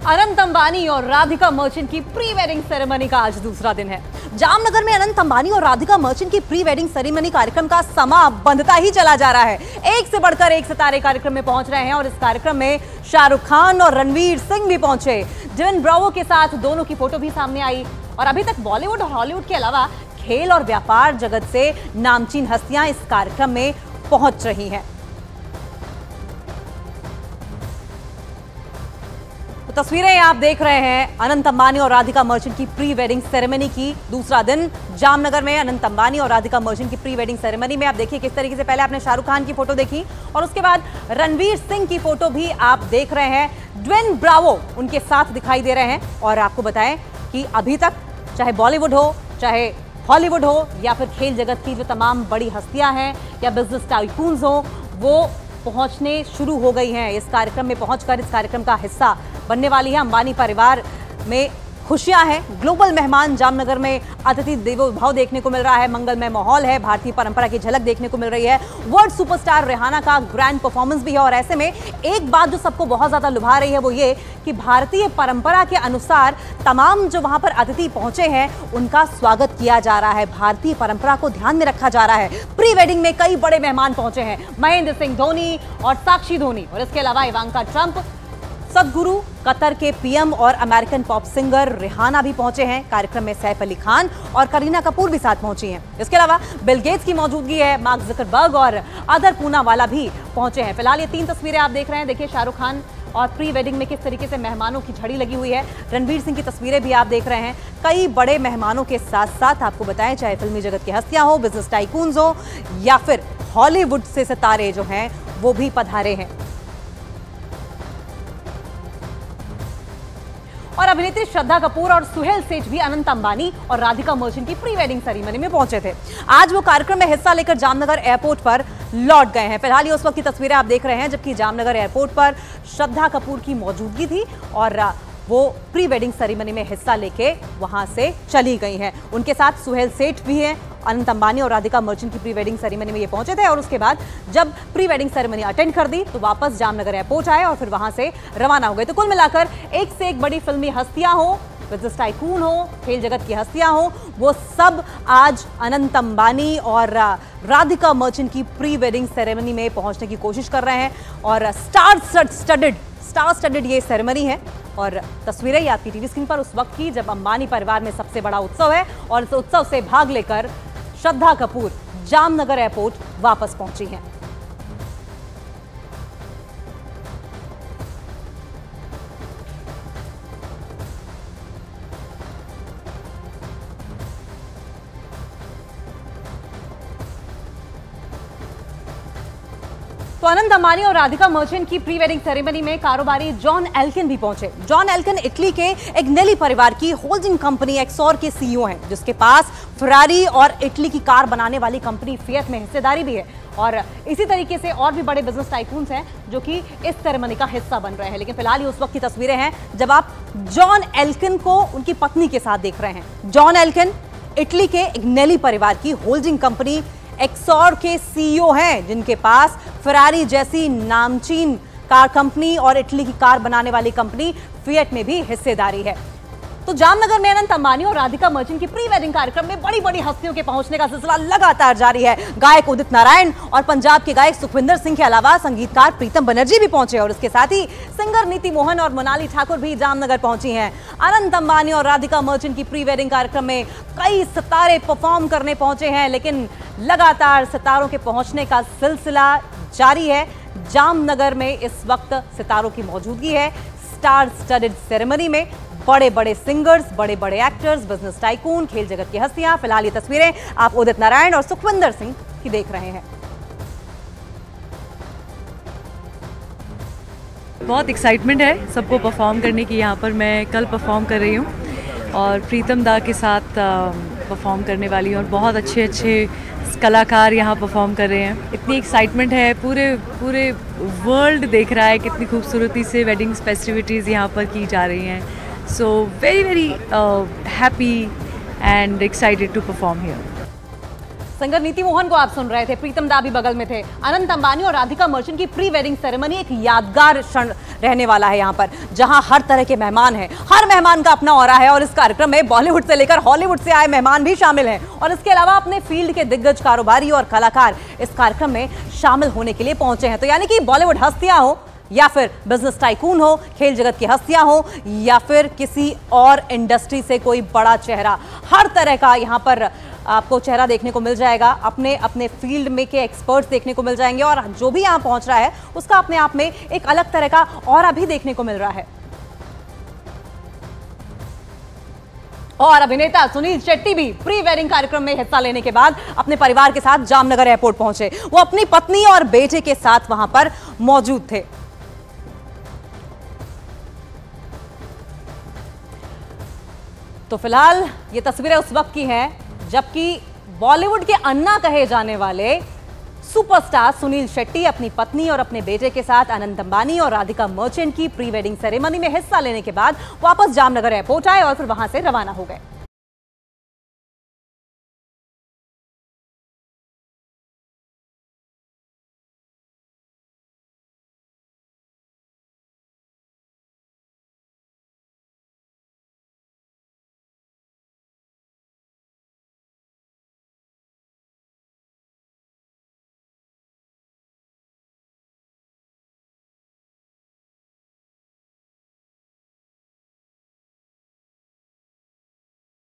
अनंत अंबानी और राधिका मर्चेंट की pre wedding ceremony का आज दूसरा दिन है। जामनगर में अनंत अंबानी और राधिका मर्चेंट की प्री वेडिंग सेरेमनी कार्यक्रम का समा बंधता ही चला जा रहा है। एक से बढ़कर एक सितारे कार्यक्रम में पहुंच रहे हैं और इस कार्यक्रम में शाहरुख खान और रणवीर सिंह भी पहुंचे। जिन ब्रावो के साथ दोनों की फोटो भी सामने आई और अभी तक बॉलीवुड और हॉलीवुड के अलावा खेल और व्यापार जगत से नामचीन हस्तियां इस कार्यक्रम में पहुंच रही हैं। तस्वीरें आप देख रहे हैं अनंत अंबानी और राधिका मर्चेंट की प्री वेडिंग सेरेमनी की दूसरा दिन जामनगर में। अनंत अंबानी और राधिका मर्चेंट की प्री वेडिंग सेरेमनी में आप देखिए किस तरीके से पहले आपने शाहरुख खान की फोटो देखी और उसके बाद रणवीर सिंह की फोटो भी आप देख रहे हैं। ट्विन ब्रावो उनके साथ दिखाई दे रहे हैं और आपको बताएं कि अभी तक चाहे बॉलीवुड हो, चाहे हॉलीवुड हो या फिर खेल जगत की जो तमाम बड़ी हस्तियां हैं या बिजनेस टाइकून्स हो, वो पहुंचने शुरू हो गई हैं। इस कार्यक्रम में पहुंचकर इस कार्यक्रम का हिस्सा बनने वाली है। अंबानी परिवार में खुशियां हैं। ग्लोबल मेहमान जामनगर में अतिथि देवो भाव देखने को मिल रहा है। मंगलमय माहौल है। भारतीय परंपरा की झलक देखने को मिल रही है। वर्ल्ड सुपरस्टार रिहाना का ग्रैंड परफॉर्मेंस भी है और ऐसे में एक बात जो सबको बहुत ज्यादा लुभा रही है वो ये कि भारतीय परंपरा के अनुसार तमाम जो वहां पर अतिथि पहुंचे हैं उनका स्वागत किया जा रहा है। भारतीय परंपरा को ध्यान में रखा जा रहा है। प्री वेडिंग में कई बड़े मेहमान पहुंचे हैं। महेंद्र सिंह धोनी और साक्षी धोनी और इसके अलावा इवांका ट्रंप, सदगुरु, कतर के पीएम और अमेरिकन पॉप सिंगर रिहाना भी पहुंचे हैं। कार्यक्रम में सैफ अली खान और करीना कपूर भी साथ पहुंची हैं। इसके अलावा बिल गेट्स की मौजूदगी है। मार्क ज़करबर्ग और अदर पूनावाला भी पहुंचे हैं। फिलहाल ये 3 तस्वीरें आप देख रहे हैं। देखिए शाहरुख खान और प्री वेडिंग में किस तरीके से मेहमानों की झड़ी लगी हुई है। रणवीर सिंह की तस्वीरें भी आप देख रहे हैं। कई बड़े मेहमानों के साथ साथ आपको बताएं चाहे फिल्मी जगत की हस्तियां हो, बिजनेस टाइकून्स हो या फिर हॉलीवुड से सितारे जो हैं वो भी पधारे हैं। और अभिनेत्री श्रद्धा कपूर और सुहेल सेठ भी अनंत अंबानी और राधिका मर्चेंट की प्री वेडिंग सेरेमनी में पहुंचे थे। आज वो कार्यक्रम में हिस्सा लेकर जामनगर एयरपोर्ट पर लौट गए हैं। फिलहाल ये उस वक्त की तस्वीरें आप देख रहे हैं जबकि जामनगर एयरपोर्ट पर श्रद्धा कपूर की मौजूदगी थी और वो प्री वेडिंग सेरेमनी में हिस्सा लेके वहां से चली गई हैं। उनके साथ सुहेल सेठ भी हैं। अनंत अंबानी और राधिका मर्चेंट की प्री वेडिंग सेरेमनी में ये पहुंचे थे और उसके बाद जब प्री वेडिंग सेरेमनी अटेंड कर दी तो वापस जामनगर एयरपोर्ट आए और फिर वहां से रवाना हो गए। तो कुल मिलाकर एक से एक बड़ी फिल्मी हस्तियां हो, बिजनेस टाइकून हो, खेल जगत की हस्तियां हो, वो सब आज अनंत अंबानी और राधिका मर्चेंट की प्री वेडिंग सेरेमनी में पहुंचने की कोशिश कर रहे हैं और स्टार स्टडेड ये सेरेमनी है। और तस्वीरें ये आपकी टीवी स्क्रीन पर उस वक्त की जब अंबानी परिवार में सबसे बड़ा उत्सव है और इस उत्सव से भाग लेकर श्रद्धा कपूर जामनगर एयरपोर्ट वापस पहुंची हैं। तो अनंत अंबानी और राधिका मर्चेंट की प्री वेडिंग सेरेमनी में कारोबारी जॉन एल्किन भी पहुंचे। जॉन एल्किन इटली के एग्नेली परिवार की होल्डिंग कंपनी एक्सॉर के सीईओ हैं जिसके पास फरारी और इटली की कार बनाने वाली कंपनी फिएट में हिस्सेदारी भी है। और इसी तरीके से और भी बड़े बिजनेस टाइकून्स हैं जो कि इस सेरेमनी का हिस्सा बन रहे हैं। लेकिन फिलहाल ये उस वक्त की तस्वीरें हैं जब आप जॉन एल्किन को उनकी पत्नी के साथ देख रहे हैं। जॉन एल्किन इटली के एग्नेली परिवार की होल्डिंग कंपनी एक्सॉर के सीईओ हैं जिनके पास फरारी जैसी नामचीन कार कंपनी और इटली की कार बनाने वाली कंपनी फिएट में भी हिस्सेदारी है। तो जामनगर में अनंत अंबानी और राधिका मर्चेंट की प्री वेडिंग कार्यक्रम में बड़ी बड़ी हस्तियों के पहुंचने का सिलसिला लगातार जारी है। गायक उदित नारायण और पंजाब के गायक सुखविंदर सिंह के अलावा संगीतकार प्रीतम बनर्जी भी पहुंचे और इसके साथ ही सिंगर नीति मोहन और मोनाली ठाकुर भी जामनगर पहुंची हैं। अनंत अंबानी और राधिका मर्चेंट की प्री वेडिंग कार्यक्रम में कई सितारे परफॉर्म करने पहुंचे हैं लेकिन लगातार सितारों के पहुंचने का सिलसिला जारी है। जामनगर में इस वक्त सितारों की मौजूदगी है। स्टार स्टडेड सेरेमनी में बड़े बड़े सिंगर्स, बड़े बड़े एक्टर्स, बिजनेस टाइकून, खेल जगत की हस्तियां। फिलहाल ये तस्वीरें आप उदित नारायण और सुखविंदर सिंह की देख रहे हैं। बहुत एक्साइटमेंट है सबको परफॉर्म करने की। यहाँ पर मैं कल परफॉर्म कर रही हूँ और प्रीतम दा के साथ परफॉर्म करने वाली हूँ और बहुत अच्छे कलाकार यहाँ परफॉर्म कर रहे हैं। इतनी एक्साइटमेंट है, पूरे वर्ल्ड देख रहा है कितनी खूबसूरती से वेडिंग फेस्टिविटीज़ यहाँ पर की जा रही हैं। So very happy and excited to perform here. Singer Niti Mohan को आप सुन रहे थे, प्रीतम दा भी बगल में थे। अनंत अंबानी और राधिका मर्चेंट की प्री वेडिंग सेरेमनी एक यादगार क्षण रहने वाला है यहाँ पर, जहां हर तरह के मेहमान हैं, हर मेहमान का अपना ऑरा है और इस कार्यक्रम में बॉलीवुड से लेकर हॉलीवुड से आए मेहमान भी शामिल हैं और इसके अलावा अपने फील्ड के दिग्गज कारोबारी और कलाकार इस कार्यक्रम में शामिल होने के लिए पहुंचे हैं। तो यानी कि बॉलीवुड हस्तियां हो या फिर बिजनेस टाइकून हो, खेल जगत की हस्तियां हो या फिर किसी और इंडस्ट्री से कोई बड़ा चेहरा, हर तरह का यहां पर आपको चेहरा देखने को मिल जाएगा। अपने अपने फील्ड में के एक्सपर्ट्स देखने को मिल जाएंगे और जो भी यहां पहुंच रहा है उसका अपने आप में एक अलग तरह का ऑरा भी देखने को मिल रहा है। और अभिनेता सुनील शेट्टी भी प्री वेडिंग कार्यक्रम में हिस्सा लेने के बाद अपने परिवार के साथ जामनगर एयरपोर्ट पहुंचे। वो अपनी पत्नी और बेटे के साथ वहां पर मौजूद थे। तो फिलहाल ये तस्वीरें उस वक्त की हैं जबकि बॉलीवुड के अन्ना कहे जाने वाले सुपरस्टार सुनील शेट्टी अपनी पत्नी और अपने बेटे के साथ अनंत अंबानी और राधिका मर्चेंट की प्री वेडिंग सेरेमनी में हिस्सा लेने के बाद वापस जामनगर एयरपोर्ट आए और फिर वहां से रवाना हो गए।